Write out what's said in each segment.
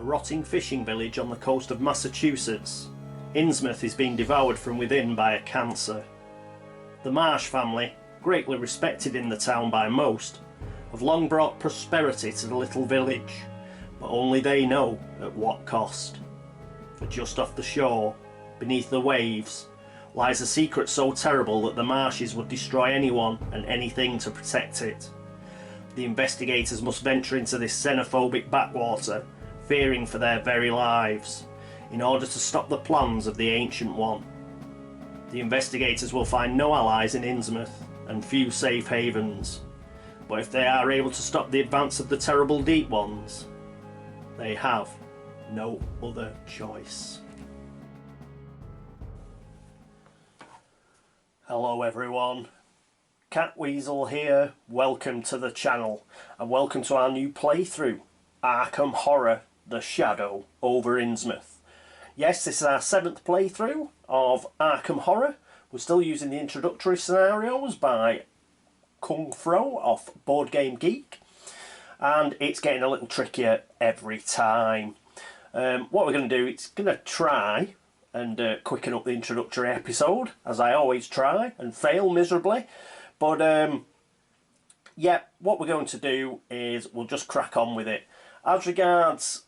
a rotting fishing village on the coast of Massachusetts, Innsmouth is being devoured from within by a cancer. The Marsh family, greatly respected in the town by most, have long brought prosperity to the little village, but only they know at what cost. For just off the shore, beneath the waves, lies a secret so terrible that the marshes would destroy anyone and anything to protect it. The investigators must venture into this xenophobic backwater, fearing for their very lives, in order to stop the plans of the Ancient One. The investigators will find no allies in Innsmouth and few safe havens, but if they are able to stop the advance of the terrible Deep Ones, they have no other choice. Hello everyone, Catweazle here, welcome to the channel and welcome to our new playthrough, Arkham Horror: The Shadow over Innsmouth. Yes, this is our 7th playthrough of Arkham Horror. We're still using the introductory scenarios by Kung Fro off Board Game Geek, and it's getting a little trickier every time. What we're going to do, it's going to try and quicken up the introductory episode, as I always try and fail miserably, but yeah, what we're going to do is we'll just crack on with it. As regards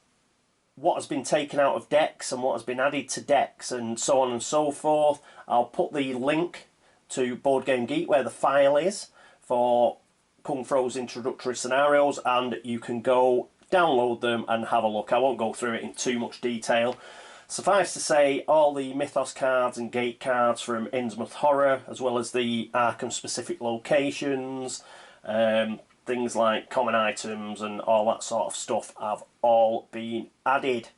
what has been taken out of decks and what has been added to decks and so on and so forth, I'll put the link to Board Game Geek where the file is for Kung Fro's introductory scenarios, and you can go download them and have a look. I won't go through it in too much detail. Suffice to say, all the Mythos cards and gate cards from Innsmouth Horror, as well as the Arkham specific locations, things like common items and all that sort of stuff, have all been added.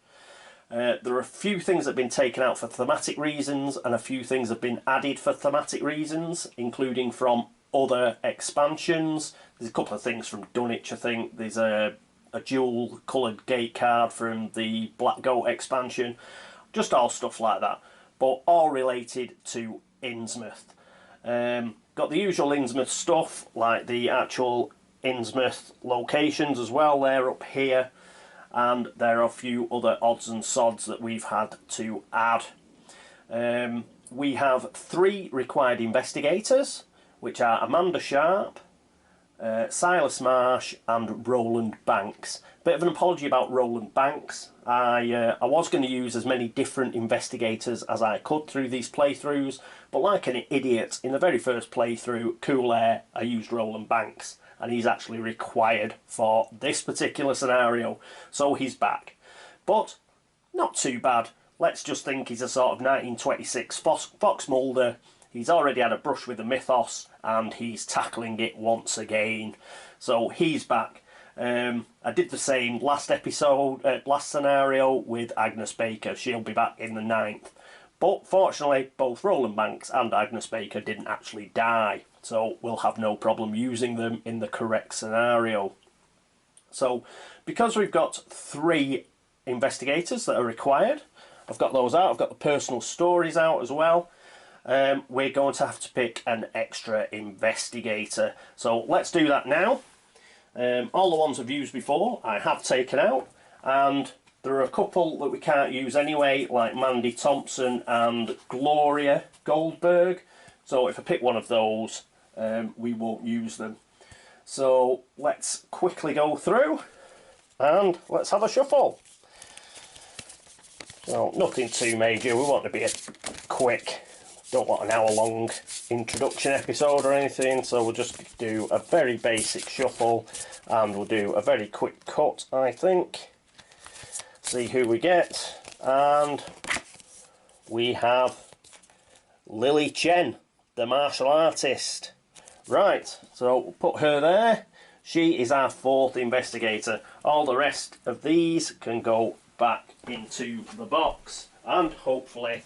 There are a few things that have been taken out for thematic reasons and a few things have been added for thematic reasons, including from other expansions. There's a couple of things from Dunwich, I think. There's a dual coloured gate card from the Black Goat expansion. Just all stuff like that, but all related to Innsmouth. Got the usual Innsmouth stuff, like the actual Innsmouth locations as well. They're up here, and there are a few other odds and sods that we've had to add. We have 3 required investigators, which are Amanda Sharp, Silas Marsh and Roland Banks. Bit of an apology about Roland Banks. I was going to use as many different investigators as I could through these playthroughs, but like an idiot, in the very first playthrough, Cool Air, I used Roland Banks, and he's actually required for this particular scenario, so he's back. But not too bad. Let's just think he's a sort of 1926 Fox Mulder. He's already had a brush with the Mythos and he's tackling it once again. So he's back. I did the same last episode, last scenario with Agnes Baker. She'll be back in the 9th. But fortunately, both Roland Banks and Agnes Baker didn't actually die. So we'll have no problem using them in the correct scenario. So because we've got 3 investigators that are required, I've got those out. I've got the personal stories out as well. We're going to have to pick an extra investigator. So let's do that now. All the ones I've used before I have taken out, and there are a couple that we can't use anyway, like Mandy Thompson and Gloria Goldberg. So if I pick one of those, we won't use them. So let's quickly go through and let's have a shuffle. So nothing too major, we want to be quick. Don't want an hour-long introduction episode or anything, so we'll just do a very basic shuffle and we'll do a very quick cut, I think. See who we get, and we have Lily Chen, the martial artist. Right, so we'll put her there. She is our 4th investigator. All the rest of these can go back into the box, and hopefully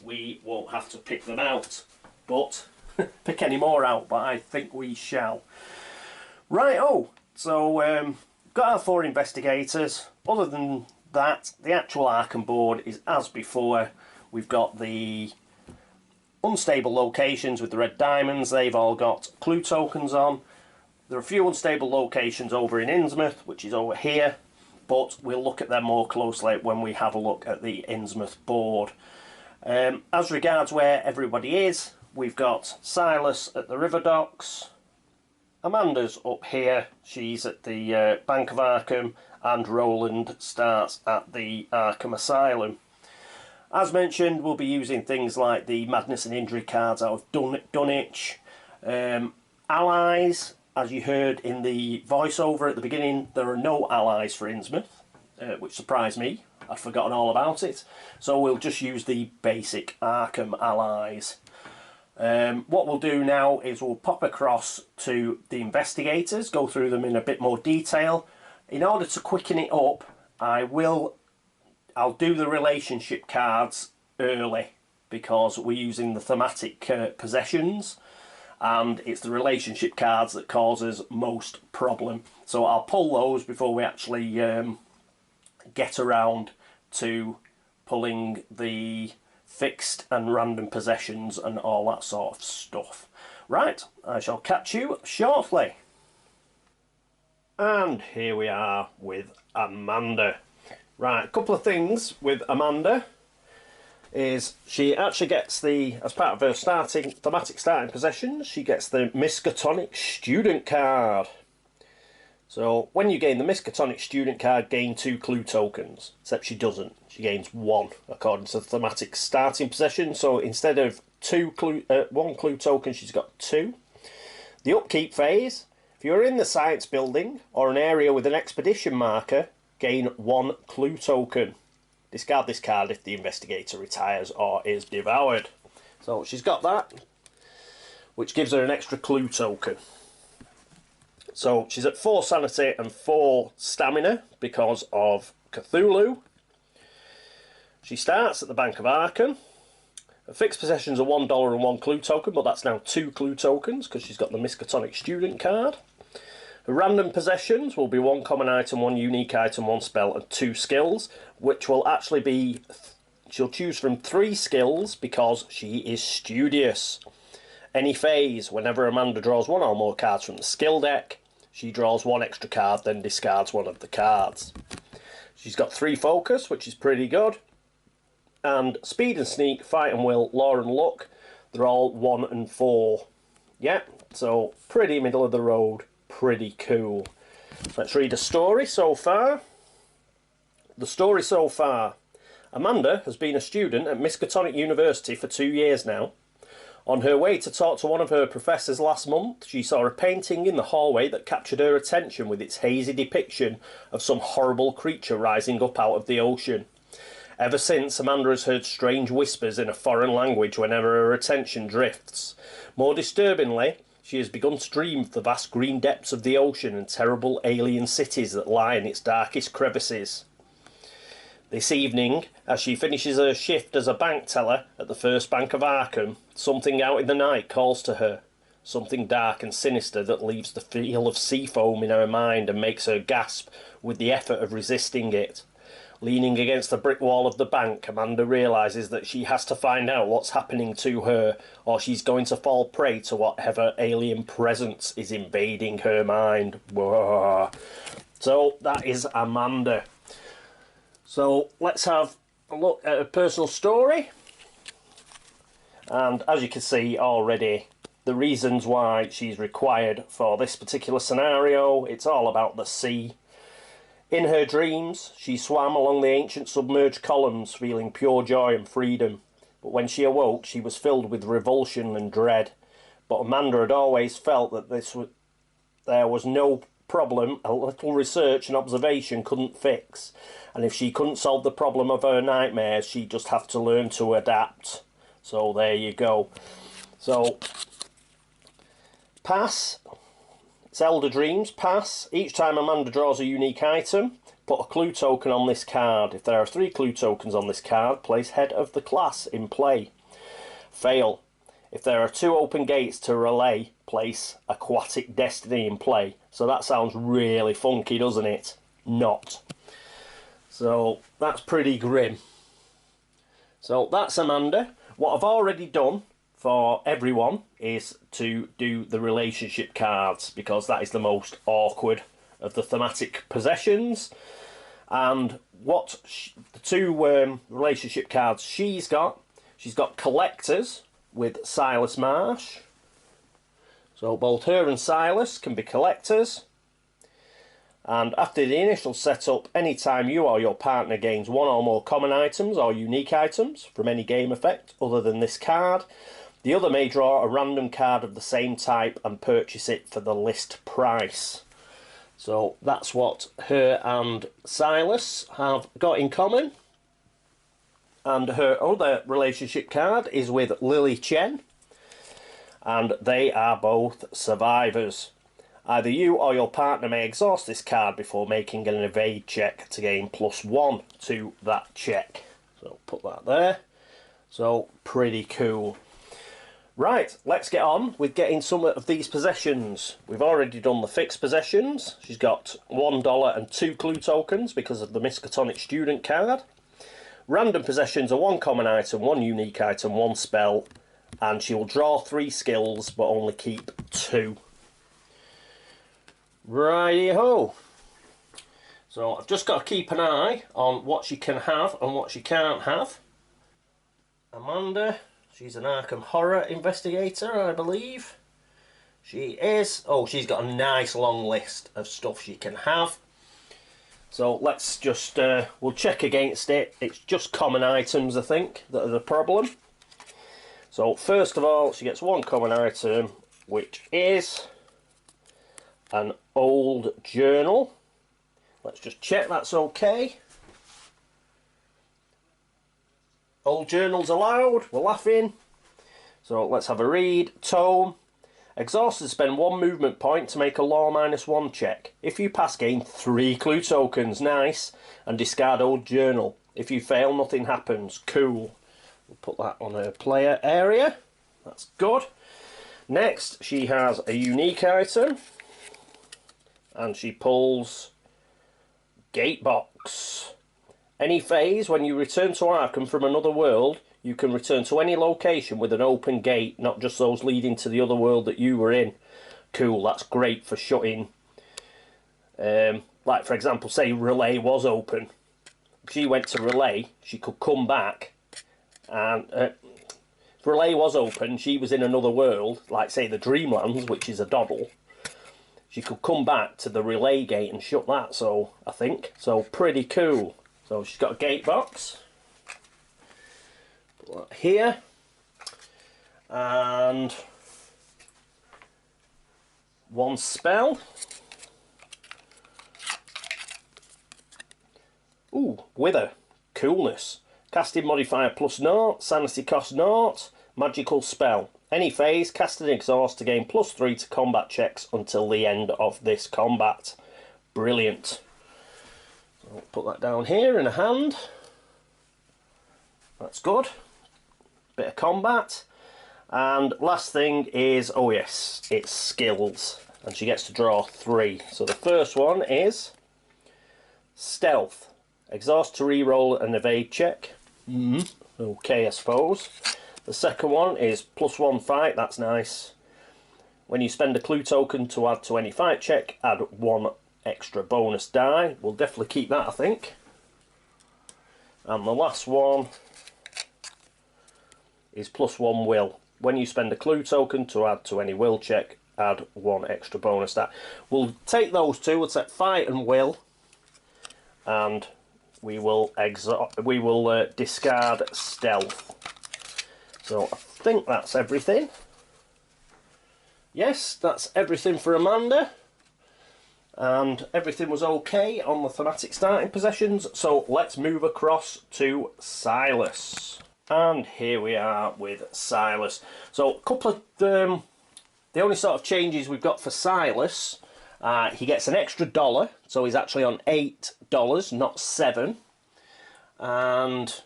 we won't have to pick them out, but pick any more out, but I think we shall. Right, so got our 4 investigators. Other than that, the actual Arkham board is as before. We've got the unstable locations with the red diamonds. They've all got clue tokens on. There are a few unstable locations over in Innsmouth, which is over here. but we'll look at them more closely when we have a look at the Innsmouth board. As regards where everybody is, we've got Silas at the river docks, Amanda's up here, she's at the Bank of Arkham, and Roland starts at the Arkham Asylum. As mentioned, we'll be using things like the Madness and Injury cards out of Dunwich. Allies, as you heard in the voiceover at the beginning, there are no allies for Innsmouth, which surprised me. I'd forgotten all about it. So we'll just use the basic Arkham allies. What we'll do now is we'll pop across to the investigators, go through them in a bit more detail. In order to quicken it up, I'll do the relationship cards early because we're using the thematic possessions, and it's the relationship cards that causes most problem. So I'll pull those before we actually get around to pulling the fixed and random possessions and all that sort of stuff. Right, I shall catch you shortly. And here we are with Amanda. Right, a couple of things with Amanda is she actually gets as part of her thematic starting possessions, she gets the Miskatonic Student card. So when you gain the Miskatonic Student card, gain 2 clue tokens, except she doesn't. She gains 1 according to the thematic starting possession. So instead of 1 clue token, she's got 2. The upkeep phase, if you're in the science building or an area with an expedition marker, gain 1 clue token. Discard this card if the investigator retires or is devoured. So she's got that, which gives her an extra clue token. So she's at 4 sanity and 4 stamina because of Cthulhu. She starts at the Bank of Arkham. Her fixed possessions are $1 and 1 clue token, but that's now 2 clue tokens because she's got the Miskatonic Student card. Her random possessions will be 1 common item, 1 unique item, 1 spell and 2 skills, which will actually be, she'll choose from 3 skills because she is studious. Any phase, whenever Amanda draws 1 or more cards from the skill deck, she draws 1 extra card, then discards 1 of the cards. She's got 3 focus, which is pretty good. And speed and sneak, fight and will, law and luck, they're all 1 and 4. Yeah, so pretty middle of the road, pretty cool. Let's read a story so far. The story so far. Amanda has been a student at Miskatonic University for 2 years now. On her way to talk to one of her professors last month, she saw a painting in the hallway that captured her attention with its hazy depiction of some horrible creature rising up out of the ocean. Ever since, Amanda has heard strange whispers in a foreign language whenever her attention drifts. More disturbingly, she has begun to dream of the vast green depths of the ocean and terrible alien cities that lie in its darkest crevices. This evening, as she finishes her shift as a bank teller at the First Bank of Arkham, something out in the night calls to her. Something dark and sinister that leaves the feel of sea foam in her mind and makes her gasp with the effort of resisting it. Leaning against the brick wall of the bank, Amanda realises that she has to find out what's happening to her, or she's going to fall prey to whatever alien presence is invading her mind. Whoa. So that is Amanda. So let's have a look at her personal story. And as you can see already, the reasons why she's required for this particular scenario, it's all about the sea. In her dreams, she swam along the ancient submerged columns, feeling pure joy and freedom. But when she awoke, she was filled with revulsion and dread. But Amanda had always felt that there was no problem a little research and observation couldn't fix. And if she couldn't solve the problem of her nightmares, she'd just have to learn to adapt. So there you go. So, pass. It's Elder Dreams, pass. Each time Amanda draws a unique item, put a clue token on this card. If there are 3 clue tokens on this card, place head of the class in play. Fail. If there are 2 open gates to relay, place Aquatic Destiny in play. So that sounds really funky, doesn't it? Not. So that's pretty grim. So that's Amanda. What I've already done for everyone is to do the relationship cards, because that is the most awkward of the thematic possessions. And what the two relationship cards she's got collectors with Silas Marsh. So both her and Silas can be collectors. And after the initial setup, anytime you or your partner gains one or more common items or unique items from any game effect other than this card, the other may draw a random card of the same type and purchase it for the list price. So that's what her and Silas have got in common. And her other relationship card is with Chen, and they are both survivors. Either you or your partner may exhaust this card before making an evade check to gain +1 to that check. So put that there. So pretty cool. Right, let's get on with getting some of these possessions. We've already done the fixed possessions. She's got $1 and 2 clue tokens because of the Miskatonic student card. Random possessions are 1 common item, 1 unique item, 1 spell, and she will draw 3 skills but only keep 2. Righty-ho. So I've just got to keep an eye on what she can have and what she can't have. Amanda, she's an Arkham horror investigator, I believe. She is. Oh, she's got a nice long list of stuff she can have. So let's just, we'll check against it. It's just common items, I think, that are the problem. So first of all, she gets 1 common item, which is an old journal. Let's just check that's okay. Old journals allowed, we're laughing. So let's have a read. Tome. Exhausted, spend 1 movement point to make a law -1 check. If you pass, gain 3 clue tokens. Nice. And discard old journal. If you fail, nothing happens. Cool. We'll put that on her player area. That's good. Next, she has a unique item. And she pulls Gatebox. Any phase, when you return to Arkham from another world, you can return to any location with an open gate, not just those leading to the other world that you were in. Cool, that's great for shutting. Like, for example, say Relay was open. If she went to Relay, she could come back. And if Relay was open, she was in another world, like, say, the Dreamlands, which is a doddle. She could come back to the Relay gate and shut that, so, I think. So, pretty cool. So, she's got a gate box. Put that here. And 1 spell. Ooh, Wither. Coolness. Casting modifier +0, sanity cost 0, magical spell. Any phase, cast and exhaust to gain +3 to combat checks until the end of this combat. Brilliant. So I'll put that down here in a hand. That's good. Bit of combat. And last thing is, oh yes, it's skills. And she gets to draw 3. So the first one is Stealth. Exhaust to reroll an evade check. Okay, I suppose. The second one is +1 fight, that's nice. When you spend a clue token to add to any fight check, add 1 extra bonus die. We'll definitely keep that, I think. And the last one is +1 will. When you spend a clue token to add to any will check, add 1 extra bonus die. We'll take those two, we'll take fight and will, and we will discard stealth. So I think that's everything. Yes, that's everything for Amanda. And everything was okay on the thematic starting possessions. So let's move across to Silas. And here we are with Silas. So a couple of the only sort of changes we've got for Silas. He gets an extra $1, so he's actually on $8, not 7. And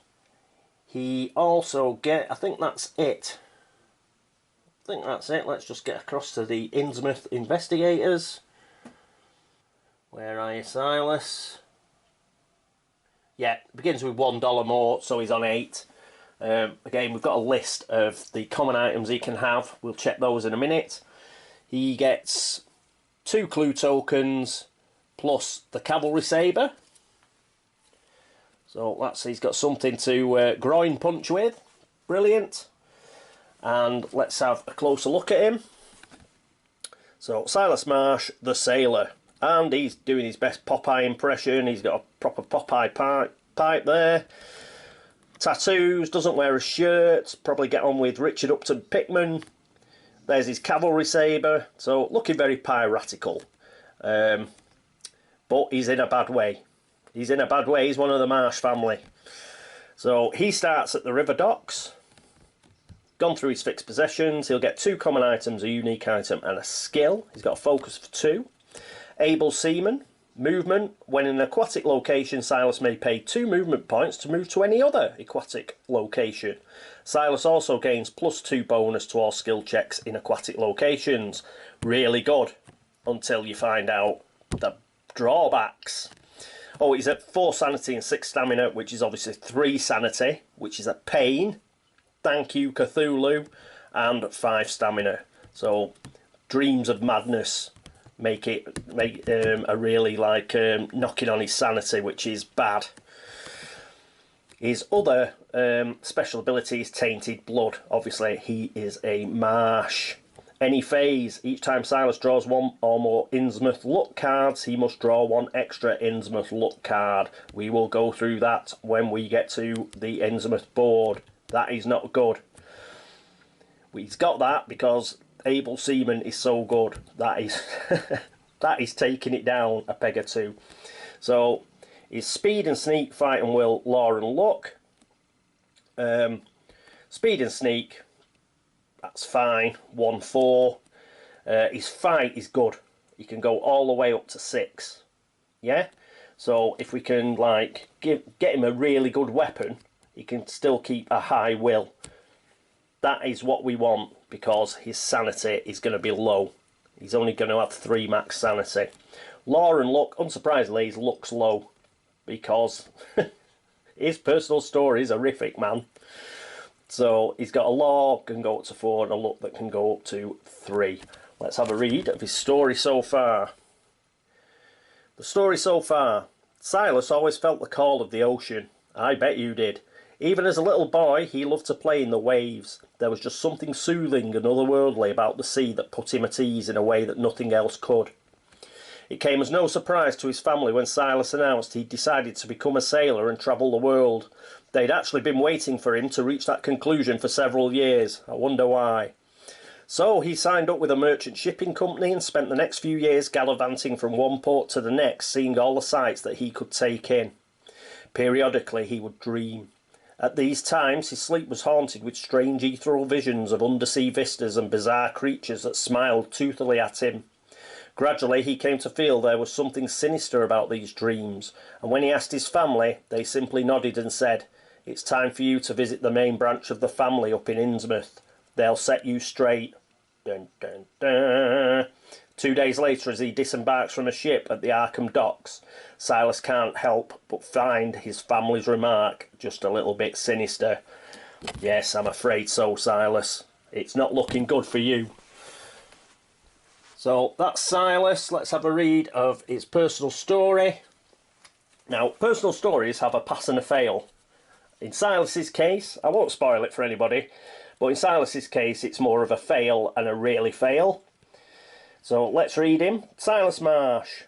he also I think that's it. Let's just get across to the Innsmouth investigators. Where are you, Silas? Yeah, it begins with $1 more, so he's on 8. Again, we've got a list of the common items he can have. We'll check those in a minute. He gets 2 clue tokens plus the cavalry sabre. So he's got something to groin punch with. Brilliant. And let's have a closer look at him. So Silas Marsh, the sailor, and he's doing his best Popeye impression. He's got a proper Popeye pipe there. Tattoos, doesn't wear a shirt, probably get on with Richard Upton Pickman. There's his cavalry sabre, so looking very piratical. But he's in a bad way. He's in a bad way, he's one of the Marsh family. So he starts at the river docks. Gone through his fixed possessions, he'll get 2 common items, a unique item and a skill. He's got a focus for 2. Able seaman. Movement. When in an aquatic location, Silas may pay 2 movement points to move to any other aquatic location. Silas also gains +2 bonus to all skill checks in aquatic locations. Really good, until you find out the drawbacks. Oh, he's at 4 sanity and 6 stamina, which is obviously 3 sanity, which is a pain. Thank you, Cthulhu. And 5 stamina. So, dreams of madness make a really knocking on his sanity, which is bad. His other special ability is tainted blood. Obviously, he is a Marsh. Any phase, each time Silas draws 1 or more Innsmouth luck cards, he must draw 1 extra Innsmouth luck card. We will go through that when we get to the Innsmouth board. That is not good. He's got that because Able Seaman is so good. That is that is taking it down a peg or 2. So his speed and sneak, fight and will, law and luck. Speed and sneak, that's fine. 1-4. His fight is good. He can go all the way up to 6. Yeah. So if we can get him a really good weapon, he can still keep a high will. That is what we want, because his sanity is going to be low. He's only going to have 3 max sanity. Law and luck, unsurprisingly, his luck's low, because his personal story is horrific, man. So he's got a law that can go up to 4 and a luck that can go up to 3. Let's have a read of his story so far. The story so far. Silas always felt the call of the ocean. I bet you did. Even as a little boy, he loved to play in the waves. There was just something soothing and otherworldly about the sea that put him at ease in a way that nothing else could. It came as no surprise to his family when Silas announced he'd decided to become a sailor and travel the world. They'd actually been waiting for him to reach that conclusion for several years. I wonder why. So he signed up with a merchant shipping company and spent the next few years gallivanting from one port to the next, seeing all the sights that he could take in. Periodically he would dream. At these times his sleep was haunted with strange ethereal visions of undersea vistas and bizarre creatures that smiled toothily at him. Gradually he came to feel there was something sinister about these dreams, and when he asked his family, they simply nodded and said, "It's time for you to visit the main branch of the family up in Innsmouth. They'll set you straight." Dun, dun, dun. 2 days later, as he disembarks from a ship at the Arkham docks, Silas can't help but find his family's remark just a little bit sinister. Yes, I'm afraid so, Silas. It's not looking good for you. So that's Silas. Let's have a read of his personal story. Now, personal stories have a pass and a fail. In Silas's case, I won't spoil it for anybody, but in Silas's case, it's more of a fail and a really fail. So let's read him. Silas Marsh.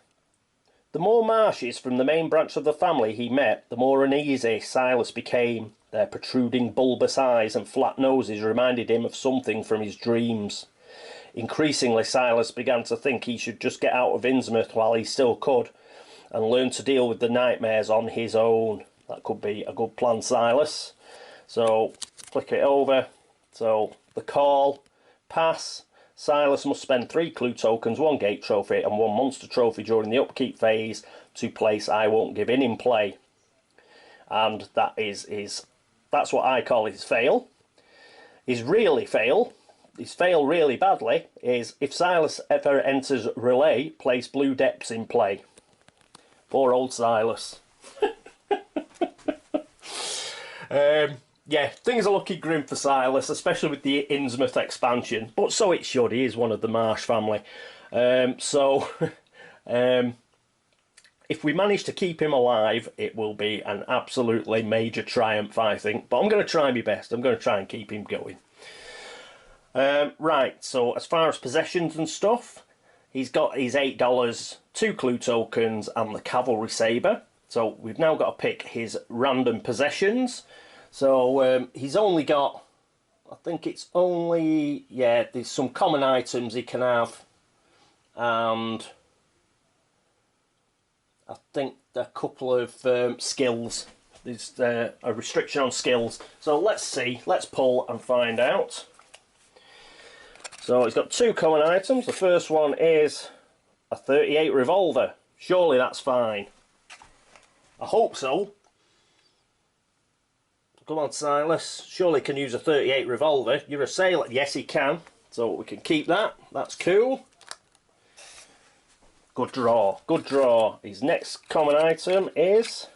The more Marshes from the main branch of the family he met, the more uneasy Silas became. Their protruding bulbous eyes and flat noses reminded him of something from his dreams. Increasingly, Silas began to think he should just get out of Innsmouth while he still could, and learn to deal with the nightmares on his own. That could be a good plan, Silas. So, click it over. So, the call, pass. Silas must spend 3 clue tokens, 1 gate trophy and 1 monster trophy during the upkeep phase to place I Won't Give In play. And that's what I call his fail. His really fail, his fail really badly, is if Silas ever enters relay, place Blue Depths in play. Poor old Silas. Yeah, things are looking grim for Silas, especially with the Innsmouth expansion. But so it should. He is one of the Marsh family. If we manage to keep him alive, it will be an absolutely major triumph, I think. But I'm going to try my best. I'm going to try and keep him going. Right, so as far as possessions and stuff, he's got his $8, 2 clue tokens, and the cavalry sabre. So we've now got to pick his random possessions. So he's only got, I think it's only, yeah, there's some common items he can have, and I think a couple of skills. There's a restriction on skills. So let's see, let's pull and find out. So he's got 2 common items. The first one is a 38 revolver. Surely that's fine. I hope so. Come on, Silas. Surely can use a 38 revolver. You're a sailor. Yes, he can. So we can keep that. That's cool. Good draw. Good draw. His next common item is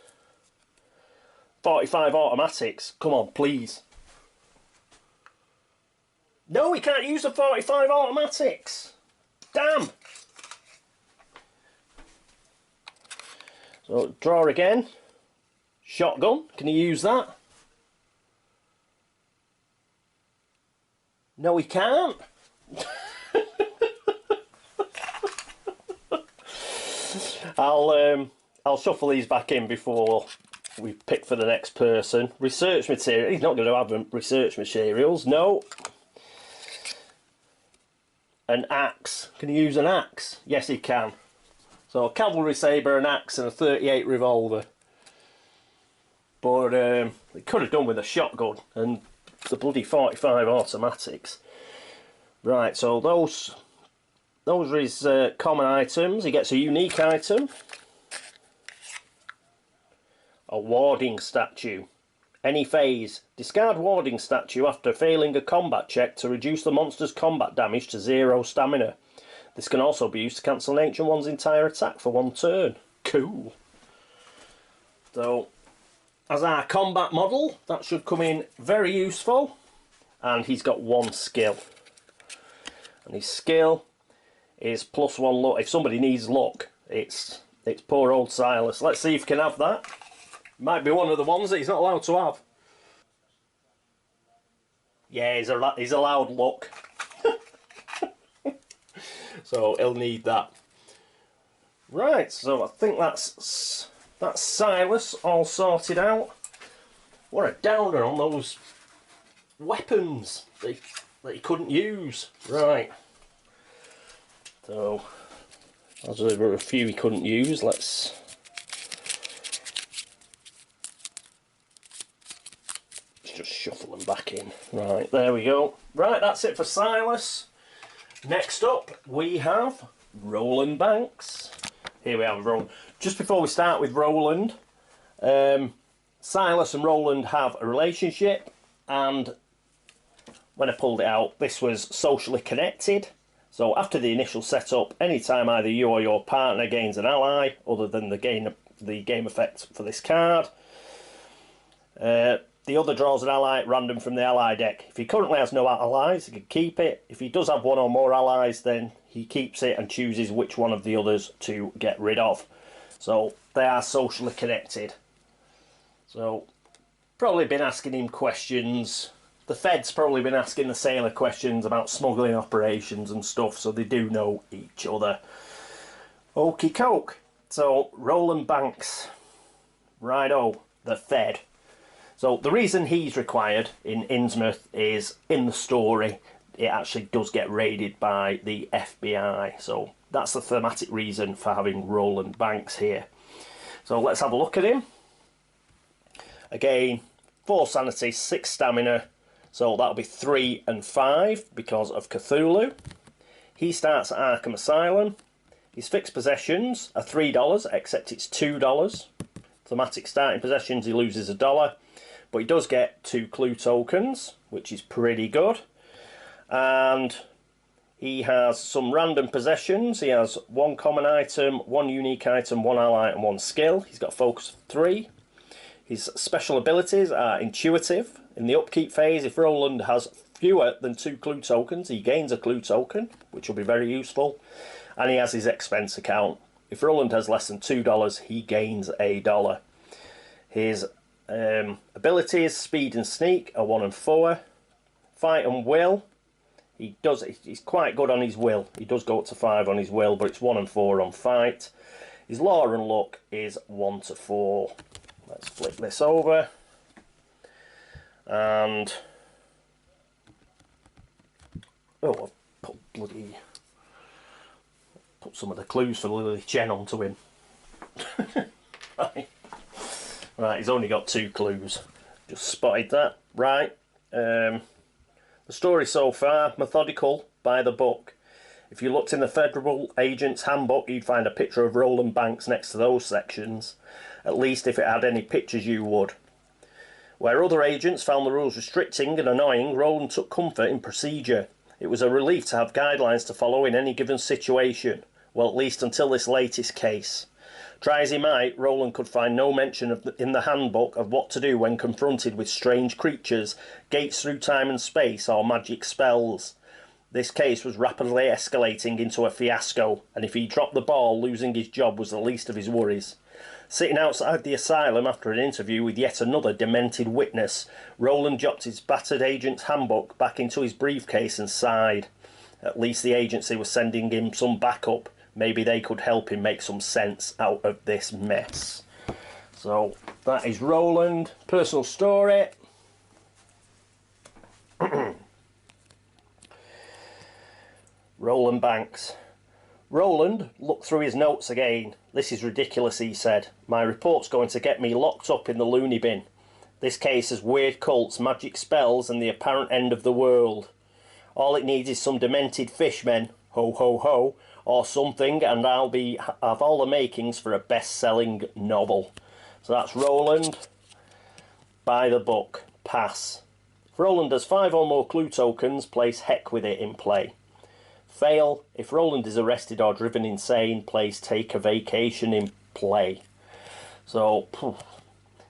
45 automatics. Come on, please. No, he can't use the 45 automatics. Damn. So draw again. Shotgun. Can he use that? No, he can't. I'll shuffle these back in before we pick for the next person. Research material. He's not going to have research materials. No. An axe. Can he use an axe? Yes, he can. So a cavalry sabre, an axe, and a 38 revolver. But he could have done with a shotgun and the bloody 45 automatics. Right, so those are his common items. He gets a unique item. A warding statue. Any phase. Discard warding statue after failing a combat check to reduce the monster's combat damage to 0 stamina. This can also be used to cancel an ancient one's entire attack for 1 turn. Cool. So, as our combat model, that should come in very useful. And he's got 1 skill. And his skill is +1 luck. If somebody needs luck, it's poor old Silas. Let's see if he can have that. Might be one of the ones that he's not allowed to have. Yeah, he's allowed luck. So he'll need that. Right, so I think that's Silas all sorted out. What a downer on those weapons that he couldn't use. Right. So, as there were a few he couldn't use, let's just shuffle them back in. Right, there we go. Right, that's it for Silas. Next up, we have Roland Banks. Here we have Roland. Just before we start with Roland, Silas and Roland have a relationship, and when I pulled it out, this was socially connected. So after the initial setup, anytime either you or your partner gains an ally, other than the game effect for this card, the other draws an ally at random from the ally deck. If he currently has no allies, he can keep it. If he does have 1 or more allies, then he keeps it and chooses which one of the others to get rid of. So they are socially connected. So probably been asking him questions. The Fed's probably been asking the sailor questions about smuggling operations and stuff, so they do know each other. Okie coke. So Roland Banks. Righto, the Fed. So the reason he's required in Innsmouth is, in the story, it actually does get raided by the FBI. So that's the thematic reason for having Roland Banks here. So let's have a look at him. Again, 4 sanity, 6 stamina. So that'll be 3 and 5 because of Cthulhu. He starts at Arkham Asylum. His fixed possessions are $3, except it's $2. Thematic starting possessions, he loses $1. But he does get 2 clue tokens, which is pretty good. And he has some random possessions. He has 1 common item, 1 unique item, 1 ally, and 1 skill. He's got a focus of 3. His special abilities are intuitive. In the upkeep phase, if Roland has fewer than 2 clue tokens, he gains a clue token, which will be very useful. And he has his expense account. If Roland has less than $2, he gains $1. His abilities, speed and sneak, are 1 and 4. Fight and will, he's quite good on his will. He does go up to 5 on his will, but it's 1 and 4 on fight. His lore and luck is 1 to 4. Let's flip this over. And oh, I've put some of the clues for Lily Chen onto him. Right, he's only got 2 clues. Just spotted that. Right. The story so far, methodical, by the book. If you looked in the Federal Agent's Handbook, you'd find a picture of Roland Banks next to those sections. At least if it had any pictures, you would. Where other agents found the rules restricting and annoying, Roland took comfort in procedure. It was a relief to have guidelines to follow in any given situation. Well, at least until this latest case. Try as he might, Roland could find no mention in the handbook of what to do when confronted with strange creatures, gates through time and space, or magic spells. This case was rapidly escalating into a fiasco, and if he dropped the ball, losing his job was the least of his worries. Sitting outside the asylum after an interview with yet another demented witness, Roland dropped his battered agent's handbook back into his briefcase and sighed. At least the agency was sending him some backup. Maybe they could help him make some sense out of this mess. So that is Roland. Personal story. Roland Banks. Roland looked through his notes again. This is ridiculous, he said. My report's going to get me locked up in the loony bin. This case has weird cults, magic spells, and the apparent end of the world. All it needs is some demented fishmen, ho ho ho, or something, and I'll have all the makings for a best-selling novel. So that's Roland. By the book. Pass. If Roland has 5 or more clue tokens, place heck with it in play. Fail. If Roland is arrested or driven insane, place take a vacation in play. So,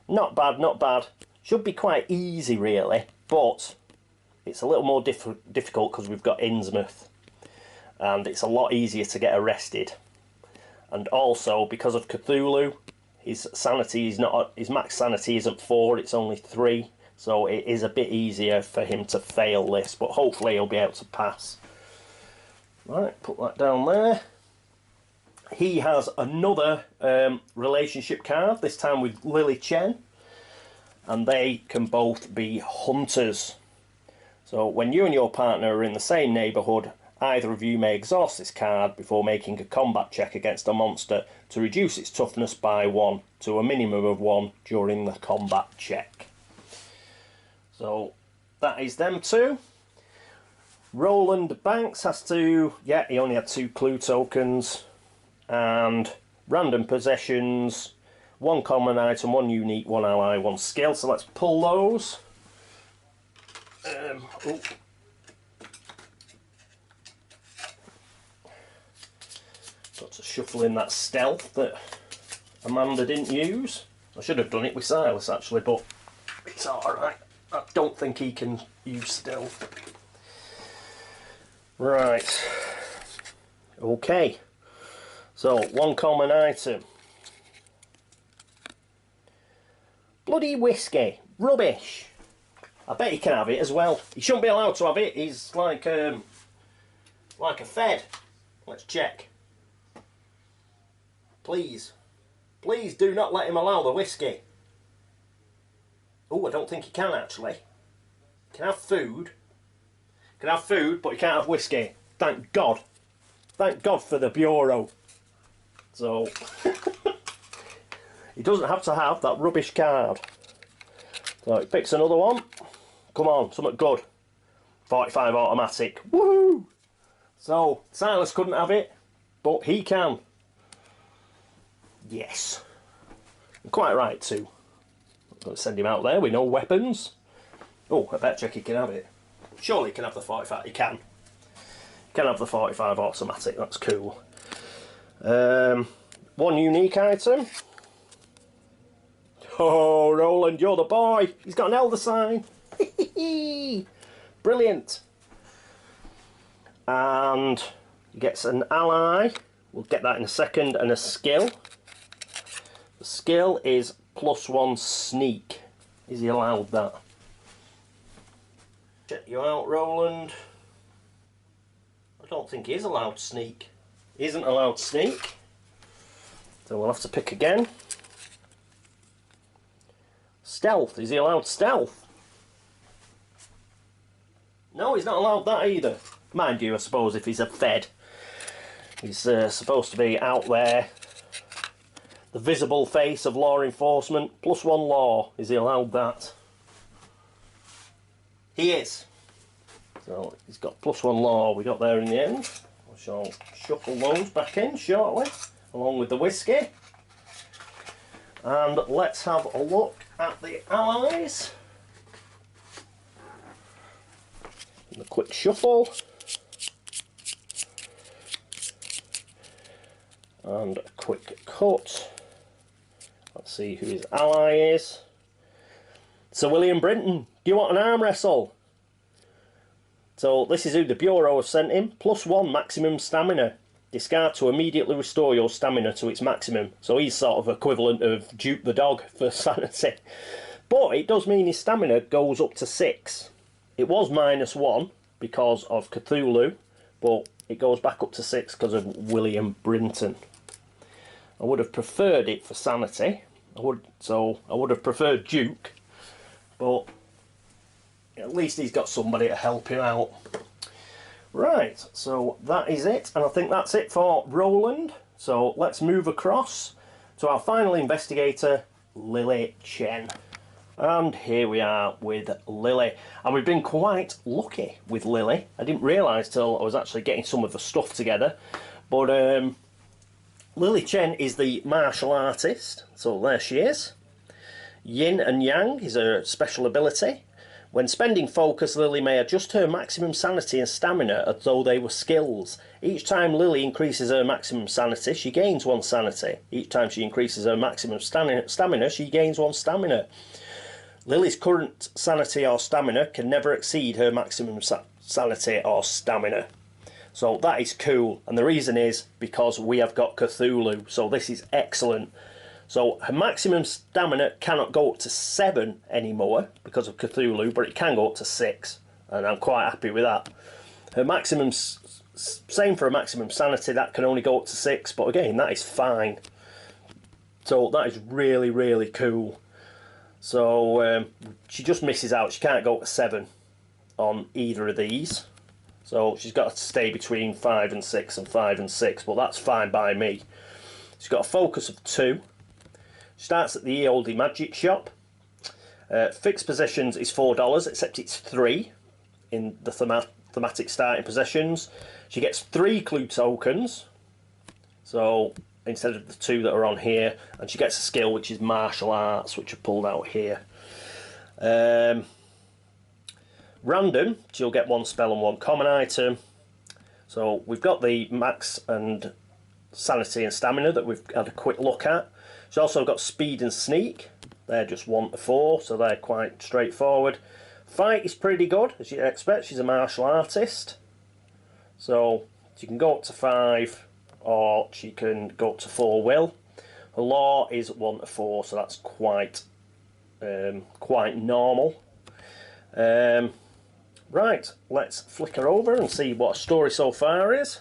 not bad, not bad. Should be quite easy, really, but it's a little more difficult because we've got Innsmouth. And it's a lot easier to get arrested. And also, because of Cthulhu, his max sanity isn't 4, it's only 3. So it is a bit easier for him to fail this, but hopefully he'll be able to pass. Right, put that down there. He has another relationship card, this time with Lily Chen. And they can both be hunters. So when you and your partner are in the same neighbourhood, either of you may exhaust this card before making a combat check against a monster to reduce its toughness by 1 to a minimum of 1 during the combat check. So that is them two. Roland Banks has to, yeah, he only had 2 clue tokens, and random possessions, 1 common item, 1 unique, 1 ally, 1 skill. So let's pull those. Got to shuffle in that stealth that Amanda didn't use. I should have done it with Silas actually, but it's alright. I don't think he can use stealth. Right. Okay. So, 1 common item. Bloody whiskey. Rubbish. I bet he can have it as well. He shouldn't be allowed to have it. He's like a fed. Let's check. Please. Please do not let him allow the whiskey. Oh, I don't think he can actually. He can have food. He can have food, but he can't have whiskey. Thank God. Thank God for the Bureau. So, he doesn't have to have that rubbish card. So he picks another one. Come on, something good. 45 automatic. Woohoo! So, Silas couldn't have it, but he can. Yes. Quite right too. I'm going to send him out there with no weapons. Oh, I bet check he can have it. Surely he can have the 45. He can. He can have the 45 automatic. That's cool. 1 unique item. Oh, Roland, you're the boy. He's got an elder sign. Brilliant. And he gets an ally We'll get that in a second. And a skill. The skill is +1 sneak. Is he allowed that? Check you out, Roland. I don't think he is allowed sneak. He isn't allowed sneak. So we'll have to pick again. Stealth. Is he allowed stealth? No, he's not allowed that either. Mind you, I suppose if he's a fed, he's supposed to be out there. The visible face of law enforcement. +1 law. Is he allowed that? He is. So he's got +1 law. We got there in the end. I shall shuffle those back in shortly, along with the whiskey. And let's have a look at the allies. And a quick shuffle. And a quick cut. Let's see who his ally is. Sir William Brinton, do you want an arm wrestle? So this is who the Bureau have sent him. +1 maximum stamina. Discard to immediately restore your stamina to its maximum. So he's sort of equivalent of Duke the dog for sanity. But it does mean his stamina goes up to 6. It was -1 because of Cthulhu, but it goes back up to 6 because of William Brinton. I would have preferred it for sanity. I would have preferred Duke, but at least he's got somebody to help him out. Right, so that is it, and I think that's it for Roland. So let's move across to our final investigator, Lily Chen. And here we are with Lily, and we've been quite lucky with Lily. I didn't realise till I was actually getting some of the stuff together, but Lily Chen is the martial artist, so there she is. Yin and Yang is her special ability. When spending focus, Lily may adjust her maximum sanity and stamina as though they were skills. Each time Lily increases her maximum sanity, she gains 1 sanity. Each time she increases her maximum stamina, she gains 1 stamina. Lily's current sanity or stamina can never exceed her maximum sanity or stamina. So that is cool, and the reason is because we have got Cthulhu, so this is excellent. So her maximum stamina cannot go up to 7 anymore because of Cthulhu, but it can go up to 6, and I'm quite happy with that. Her maximum, same for her maximum sanity, that can only go up to 6, but again, that is fine. So that is really, really cool. So she just misses out, she can't go up to 7 on either of these. So she's got to stay between 5 and 6 and 5 and 6, but that's fine by me. She's got a focus of 2. Starts at the Oldie Magic Shop. Fixed positions is $4, except it's 3 in the thematic starting positions. She gets 3 clue tokens, so instead of the 2 that are on here, and she gets a skill which is martial arts, which are pulled out here. Random, she'll get 1 spell and 1 common item. So we've got the max and sanity and stamina that we've had a quick look at. She's also got speed and sneak. They're just 1 to 4, so they're quite straightforward. Fight is pretty good, as you'd expect. She's a martial artist. So she can go up to 5, or she can go up to 4 will. Her law is 1 to 4, so that's quite normal. Right, let's flick her over and see what her story so far is.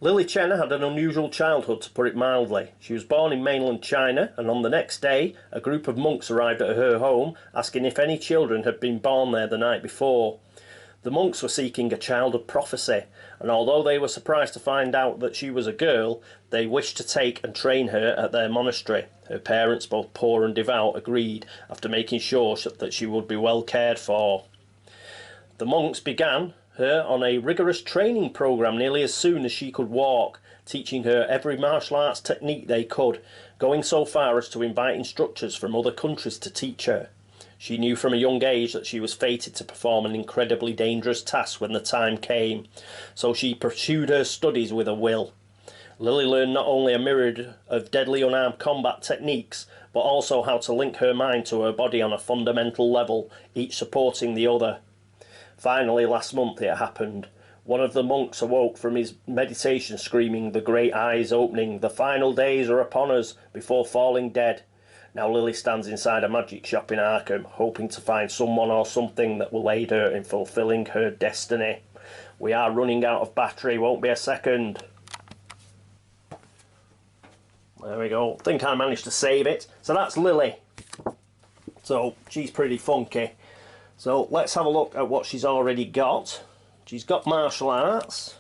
Lily Chen had an unusual childhood, to put it mildly. She was born in mainland China, and on the next day, a group of monks arrived at her home, asking if any children had been born there the night before. The monks were seeking a child of prophecy, and although they were surprised to find out that she was a girl, they wished to take and train her at their monastery. Her parents, both poor and devout, agreed, after making sure that she would be well cared for. The monks began her on a rigorous training program nearly as soon as she could walk, teaching her every martial arts technique they could, going so far as to invite instructors from other countries to teach her. She knew from a young age that she was fated to perform an incredibly dangerous task when the time came, so she pursued her studies with a will. Lily learned not only a myriad of deadly unarmed combat techniques, but also how to link her mind to her body on a fundamental level, each supporting the other. Finally, last month it happened. One of the monks awoke from his meditation screaming, "The great eye is opening, the final days are upon us," before falling dead. Now Lily stands inside a magic shop in Arkham, hoping to find someone or something that will aid her in fulfilling her destiny. We are running out of battery, won't be a second. There we go. I think I managed to save it. So that's Lily. So she's pretty funky. So let's have a look at what she's already got. She's got martial arts.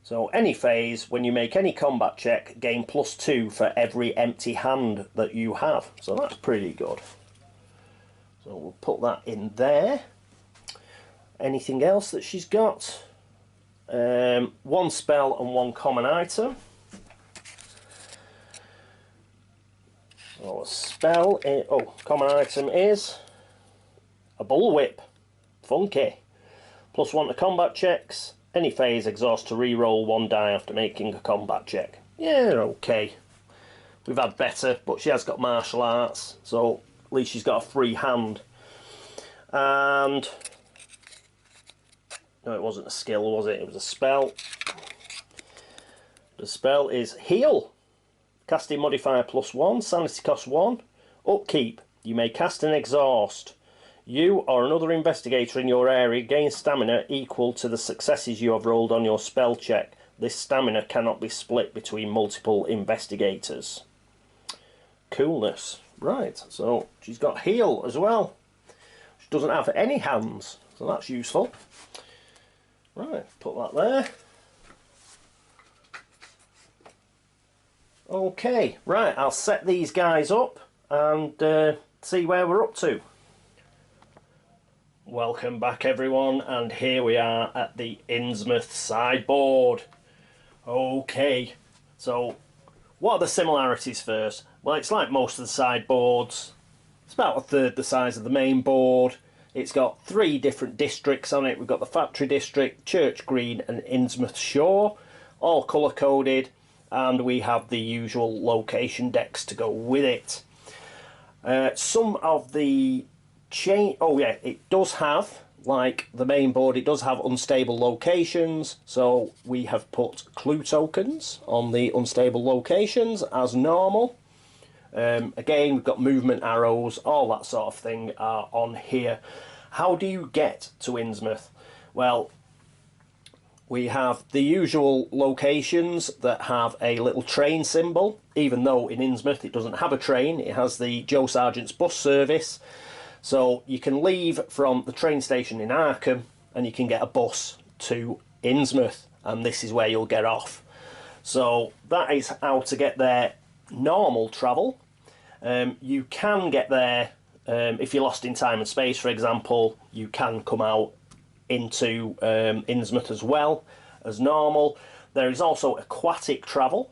So any phase, when you make any combat check, gain +2 for every empty hand that you have. So that's pretty good. So we'll put that in there. Anything else that she's got? One spell and one common item. So a spell, common item is a bullwhip. Funky. +1 to combat checks. Any phase exhaust to re-roll 1 die after making a combat check. Yeah, okay. We've had better, but she has got martial arts, so at least she's got a free hand. And no, it wasn't a skill, was it? It was a spell. The spell is Heal. Casting modifier +1, sanity cost 1. Upkeep. You may cast and exhaust. You or another investigator in your area gain stamina equal to the successes you have rolled on your spell check. This stamina cannot be split between multiple investigators. Coolness. Right, so she's got heal as well. She doesn't have any hands, so that's useful. Right, put that there. Okay, right, I'll set these guys up and see where we're up to. Welcome back everyone, and here we are at the Innsmouth sideboard. Okay, so what are the similarities first? Well, it's like most of the sideboards. It's about 1/3 the size of the main board. It's got 3 different districts on it. We've got the Factory District, Church Green and Innsmouth Shore, all colour coded, and we have the usual location decks to go with it. Some of the it does have, like the main board, it does have unstable locations, so we have put clue tokens on the unstable locations as normal. Again, we've got movement arrows, all that sort of thing are on here. How do you get to Innsmouth? Well, we have the usual locations that have a little train symbol, even though in Innsmouth it doesn't have a train, it has the Joe Sargent's bus service. So you can leave from the train station in Arkham and you can get a bus to Innsmouth, and this is where you'll get off. So that is how to get there normal travel. You can get there if you're lost in time and space, for example. You can come out into Innsmouth as well as normal. There is also aquatic travel.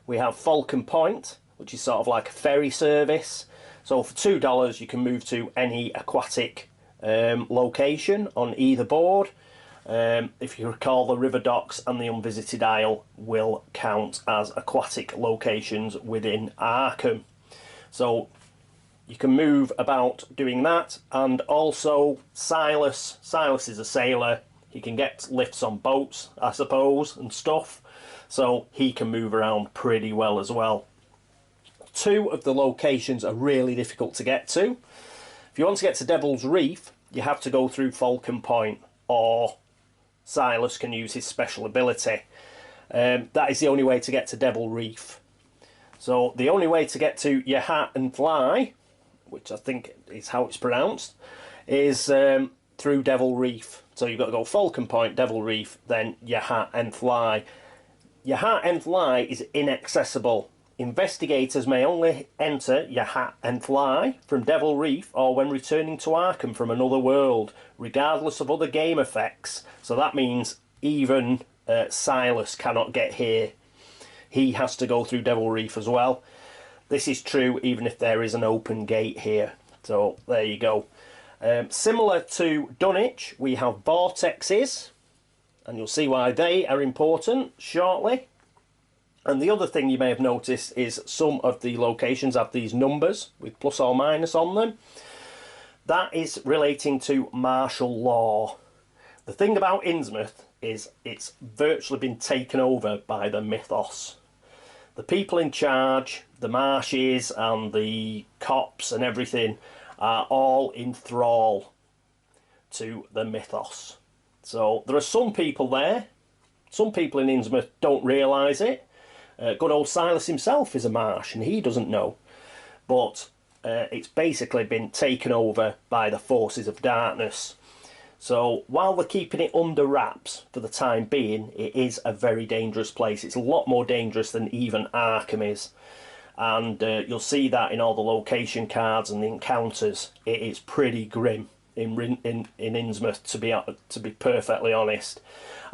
We have Falcon Point, which is sort of like a ferry service. So for $2 you can move to any aquatic location on either board. If you recall, the river docks and the unvisited isle will count as aquatic locations within Arkham. So you can move about doing that. And also Silas is a sailor. He can get lifts on boats, I suppose, and stuff. So he can move around pretty well as well. 2 of the locations are really difficult to get to. If you want to get to Devil's Reef, you have to go through Falcon Point, or Silas can use his special ability. That is the only way to get to Devil Reef. So the only way to get to Yahat and Fly, which I think is how it's pronounced, is through Devil Reef. So you've got to go Falcon Point, Devil Reef, then Yahat and Fly. Yahat and Fly is inaccessible. Investigators may only enter Yahat and Fly from Devil Reef or when returning to Arkham from another world, regardless of other game effects. So that means even Silas cannot get here. He has to go through Devil Reef as well. This is true even if there is an open gate here. So there you go. Similar to Dunwich, we have vortexes, and you'll see why they are important shortly. And the other thing you may have noticed is some of the locations have these numbers with plus or minus on them. That is relating to martial law. The thing about Innsmouth is it's virtually been taken over by the Mythos. The people in charge, the Marshes and the cops and everything, are all in thrall to the Mythos. So there are some people there. Some people in Innsmouth don't realise it. Good old Silas himself is a Marsh and he doesn't know. But it's basically been taken over by the forces of darkness. So while they're keeping it under wraps for the time being, it is a very dangerous place. It's a lot more dangerous than even Arkham is. And you'll see that in all the location cards and the encounters. It is pretty grim in Innsmouth, to be perfectly honest.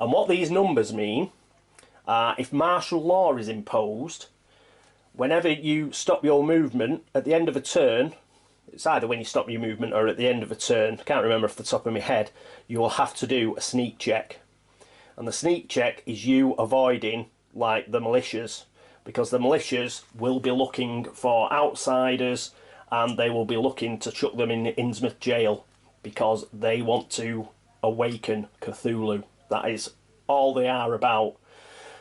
And what these numbers mean are, if martial law is imposed, whenever you stop your movement at the end of a turn, it's either when you stop your movement or at the end of a turn, I can't remember off the top of my head, you will have to do a sneak check. And the sneak check is you avoiding, like, the militias, because the militias will be looking for outsiders and they will be looking to chuck them in the Innsmouth jail because they want to awaken Cthulhu. That is all they are about.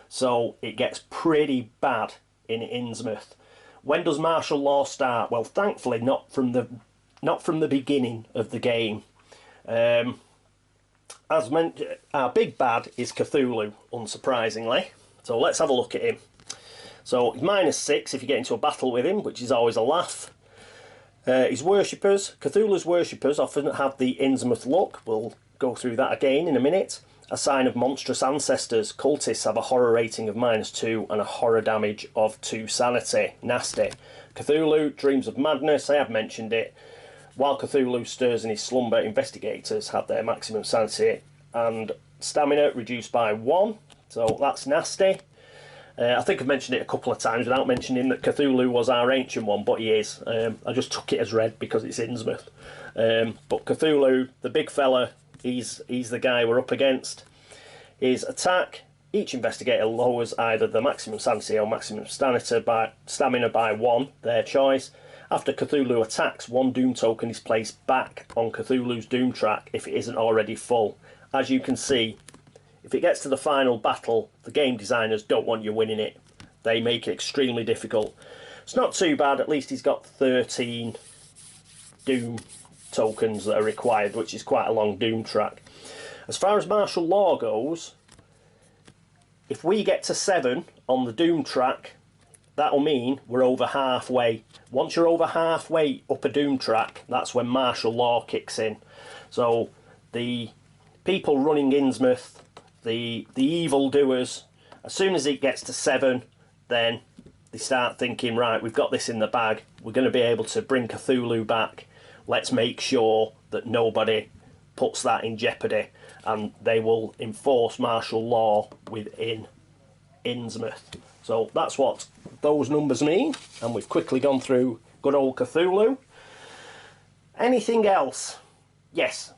So it gets pretty bad in Innsmouth. When does martial law start? Well, thankfully not from the beginning of the game. As mentioned, our big bad is Cthulhu, unsurprisingly. So let's have a look at him. So he's -6 if you get into a battle with him, which is always a laugh. His worshippers, Cthulhu's worshippers, often have the Innsmouth look. We'll go through that again in a minute. A sign of monstrous ancestors. Cultists have a horror rating of -2 and a horror damage of 2 sanity. Nasty. Cthulhu, dreams of madness, I have mentioned it. While Cthulhu stirs in his slumber, investigators have their maximum sanity and stamina reduced by 1. So that's nasty. I think I've mentioned it a couple of times without mentioning that Cthulhu was our ancient one, but he is. I just took it as read because it's Innsmouth. But Cthulhu, the big fella, he's the guy we're up against. His attack, each investigator lowers either the maximum sanity or maximum stamina by 1, their choice. After Cthulhu attacks, 1 doom token is placed back on Cthulhu's doom track if it isn't already full. As you can see, if it gets to the final battle, the game designers don't want you winning it. They make it extremely difficult. It's not too bad, at least he's got 13 doom tokens that are required, which is quite a long doom track. As far as martial law goes, if we get to 7 on the doom track, that'll mean we're over halfway. Once you're over halfway up a doom track, that's when martial law kicks in. So the people running Innsmouth, the evil doers, as soon as it gets to 7, then they start thinking, right, we've got this in the bag, we're going to be able to bring Cthulhu back, let's make sure that nobody puts that in jeopardy, and they will enforce martial law within Innsmouth. So that's what those numbers mean, and we've quickly gone through good old Cthulhu. Anything else? Yes,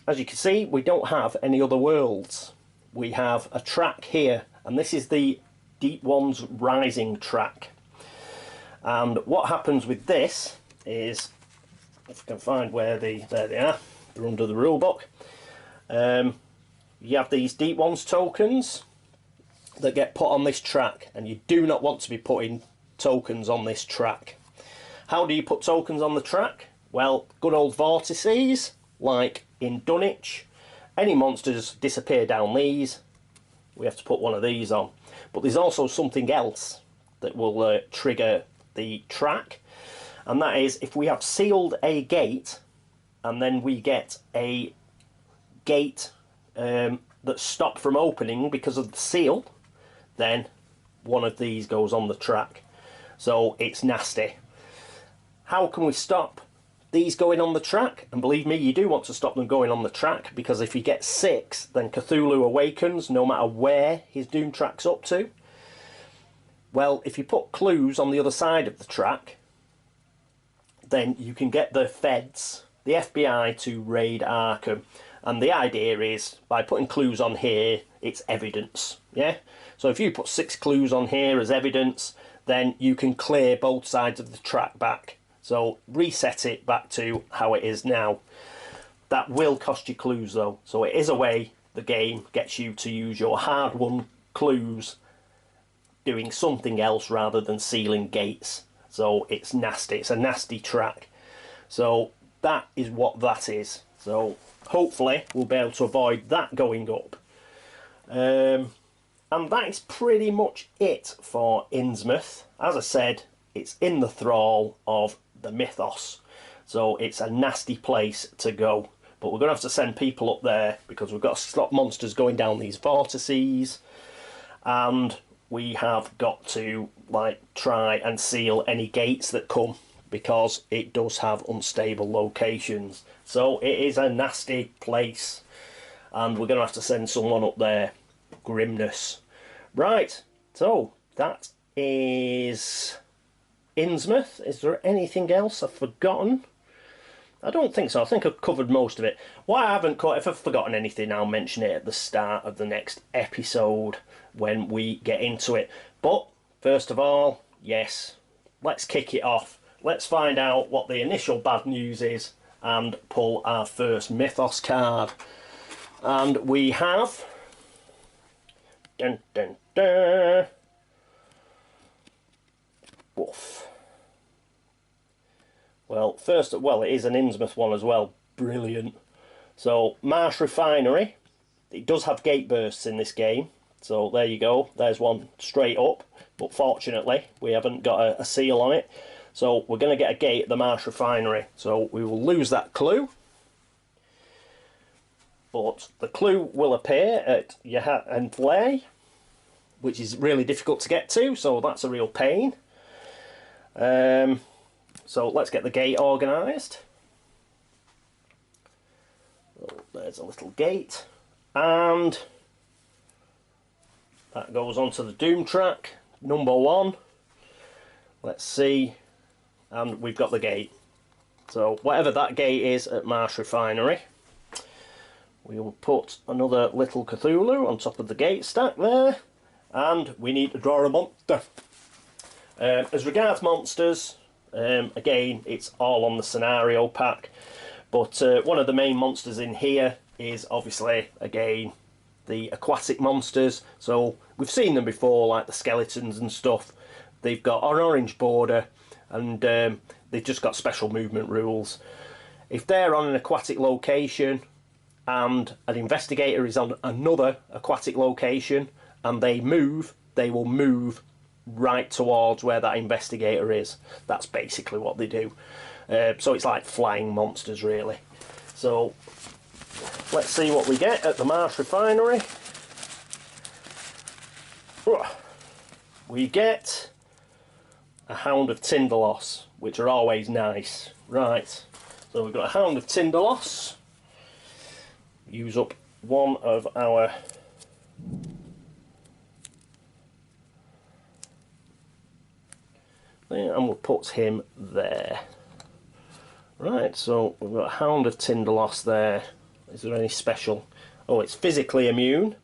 as you can see, we don't have any other worlds. We have a track here, and this is the Deep One's Rising track. And what happens with this is, if I can find where there they are, they're under the rulebook. You have these Deep Ones tokens that get put on this track, and you do not want to be putting tokens on this track. How do you put tokens on the track? Well, good old vortices, like in Dunwich. Any monsters disappear down these, we have to put one of these on. But there's also something else that will trigger the track, and that is if we have sealed a gate and then we get a gate that's stopped from opening because of the seal, then one of these goes on the track. So it's nasty. How can we stop these going on the track? And believe me, you do want to stop them going on the track, because if you get 6, then Cthulhu awakens no matter where his doom track's up to. Well, if you put clues on the other side of the track, then you can get the feds, the FBI, to raid Arkham. And the idea is, by putting clues on here, it's evidence, yeah? So if you put 6 clues on here as evidence, then you can clear both sides of the track back. So reset it back to how it is now. That will cost you clues though, so it is a way the game gets you to use your hard-won clues doing something else rather than sealing gates. So it's nasty, it's a nasty track. So that is what that is. So hopefully we'll be able to avoid that going up. And that is pretty much it for Innsmouth. As I said, it's in the thrall of the Mythos, so it's a nasty place to go. But we're going to have to send people up there because we've got to stop monsters going down these vortices, and we have got to like try and seal any gates that come, because it does have unstable locations. So it is a nasty place, and we're going to have to send someone up there. Grimness. Right, so that is Innsmouth. Is there anything else I've forgotten? I don't think so. I think I've covered most of it. What I haven't caught, if I've forgotten anything, I'll mention it at the start of the next episode when we get into it. But first of all, yes, let's kick it off. Let's find out what the initial bad news is and pull our first Mythos card. And we have... Dun, dun, dun. Woof. Well, it is an Innsmouth one as well. Brilliant. So, Marsh Refinery. It does have gate bursts in this game. So, there you go. There's one straight up. But fortunately, we haven't got a seal on it. So, we're going to get a gate at the Marsh Refinery. So, we will lose that clue. But the clue will appear at Yahat and Flay, which is really difficult to get to. So, that's a real pain. So let's get the gate organised. Oh, there's a little gate, and that goes onto the Doom track, number 1. Let's see, and we've got the gate. So whatever that gate is at Marsh Refinery, we will put another little Cthulhu on top of the gate stack there, and we need to draw a monster. As regards monsters, again, it's all on the scenario pack, but one of the main monsters in here is obviously, again, the aquatic monsters. So we've seen them before, like the skeletons and stuff. They've got an orange border, and they've just got special movement rules. If they're on an aquatic location and an investigator is on another aquatic location and they will move right towards where that investigator is. That's basically what they do. So it's like flying monsters, really. So let's see what we get at the Marsh Refinery. We get a Hound of Tinderloss, which are always nice. Right, so we've got a Hound of Tinderloss. Use up one of our and we'll put him there. Right, so we've got a Hound of Tinderloss there. Is there any special? Oh, it's physically immune.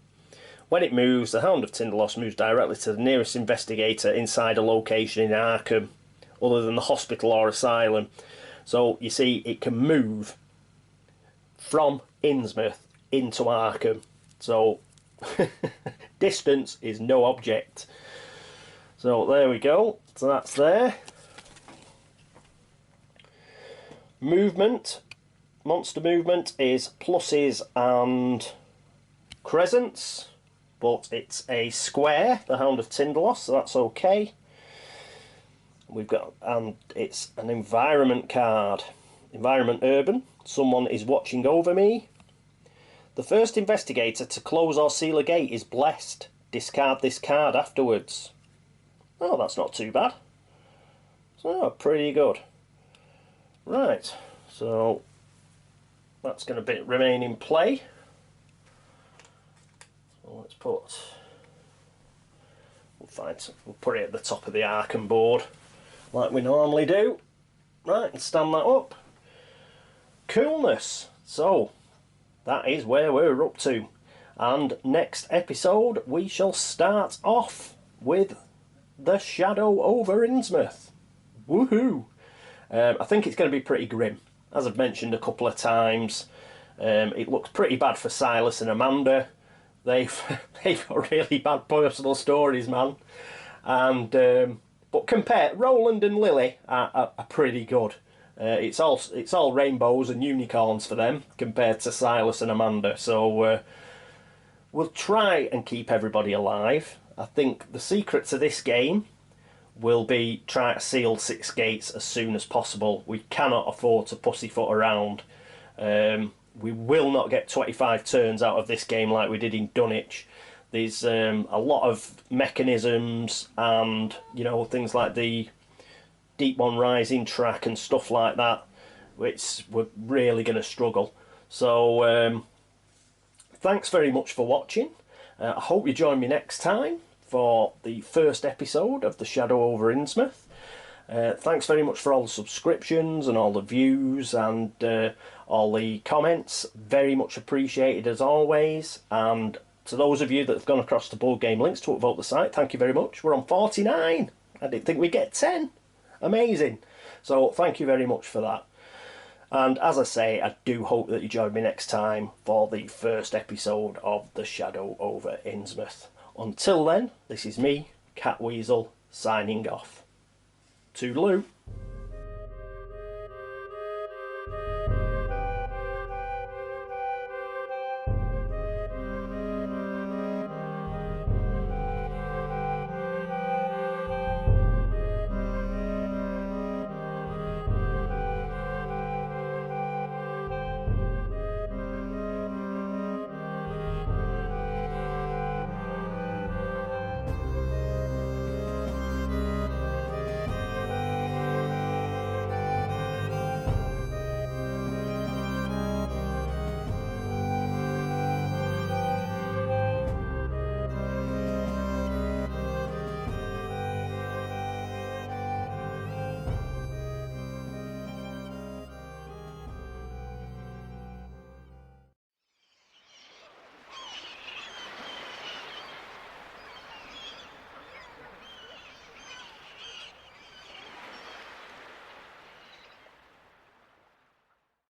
When it moves, the Hound of Tinderloss moves directly to the nearest investigator inside a location in Arkham, other than the hospital or asylum. So, you see, it can move from Innsmouth into Arkham. So, distance is no object. So, there we go. So that's there. Movement. Monster movement is pluses and crescents, but it's a square, the Hound of Tinderloss, so that's okay. We've got, and it's an environment card. Environment urban. Someone is watching over me. The first investigator to close or seal a gate is blessed. Discard this card afterwards. Oh, that's not too bad. So, pretty good. Right, so that's going to remain in play. So let's we'll put it at the top of the Arkham board, like we normally do. Right, and stand that up. Coolness. So, that is where we're up to. And next episode, we shall start off with the Shadow over Innsmouth. Woohoo! I think it's going to be pretty grim. As I've mentioned a couple of times, It looks pretty bad for Silas and Amanda. They've got really bad personal stories, man. And but compare Roland and Lily are pretty good. It's all rainbows and unicorns for them compared to Silas and Amanda. So we'll try and keep everybody alive. I think the secret to this game will be try to seal 6 gates as soon as possible. We cannot afford to pussyfoot around. We will not get 25 turns out of this game like we did in Dunwich. There's a lot of mechanisms and, you know, things like the Deep One Rising track and stuff like that, which we're really going to struggle. So thanks very much for watching. I hope you join me next time for the first episode of The Shadow over Innsmouth. Thanks very much for all the subscriptions and all the views and all the comments. Very much appreciated as always. And to those of you that have gone across to Board Game Links to upvote the site, thank you very much. We're on 49. I didn't think we'd get 10. Amazing. So thank you very much for that. And as I say, I do hope that you join me next time for the first episode of The Shadow over Innsmouth. Until then, this is me, Catweazle, signing off. Toodaloo.